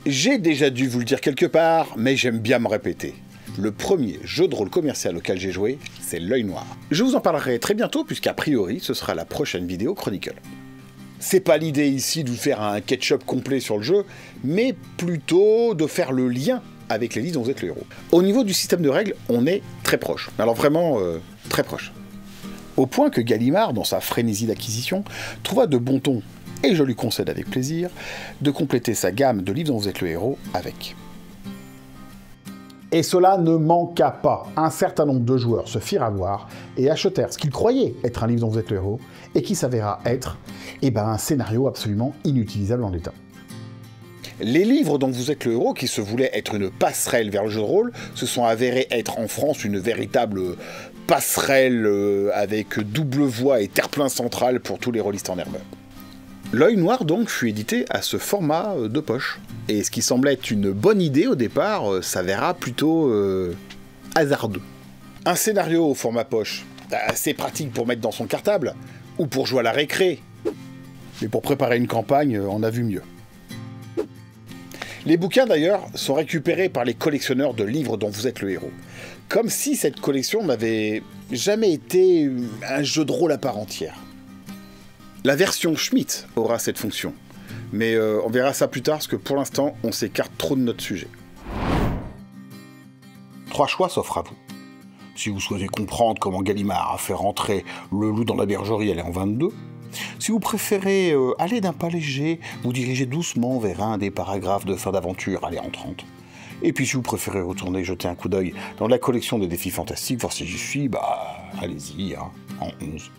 J'ai déjà dû vous le dire quelque part, mais j'aime bien me répéter. Le premier jeu de rôle commercial auquel j'ai joué, c'est L'Œil Noir. Je vous en parlerai très bientôt, puisqu'a priori, ce sera la prochaine vidéo Chronicle. C'est pas l'idée ici de vous faire un catch-up complet sur le jeu, mais plutôt de faire le lien avec les livres dont vous êtes le héros. Au niveau du système de règles, on est très proche. Alors vraiment, très proche. Au point que Gallimard, dans sa frénésie d'acquisition, trouva de bon ton, et je lui concède avec plaisir, de compléter sa gamme de livres dont vous êtes le héros avec. Et cela ne manqua pas. Un certain nombre de joueurs se firent avoir et achetèrent ce qu'ils croyaient être un livre dont vous êtes le héros, et qui s'avéra être un scénario absolument inutilisable en l'état. Les livres dont vous êtes le héros, qui se voulaient être une passerelle vers le jeu de rôle, se sont avérés être en France une véritable passerelle avec double voie et terre-plein central pour tous les rôlistes en herbe. L'Œil Noir donc fut édité à ce format de poche. Et ce qui semblait être une bonne idée au départ s'avéra plutôt hasardeux. Un scénario au format poche, assez pratique pour mettre dans son cartable, ou pour jouer à la récré. Mais pour préparer une campagne, on a vu mieux. Les bouquins d'ailleurs sont récupérés par les collectionneurs de livres dont vous êtes le héros. Comme si cette collection n'avait jamais été un jeu de rôle à part entière. La version Schmitt aura cette fonction, mais on verra ça plus tard parce que pour l'instant on s'écarte trop de notre sujet. 3 choix s'offrent à vous. Si vous souhaitez comprendre comment Gallimard a fait rentrer le loup dans la bergerie, elle est en 22. Si vous préférez aller d'un pas léger, vous diriger doucement vers un des paragraphes de fin d'aventure, allez en 30. Et puis si vous préférez retourner jeter un coup d'œil dans la collection des défis fantastiques, voir si j'y suis, allez-y, hein, en 11.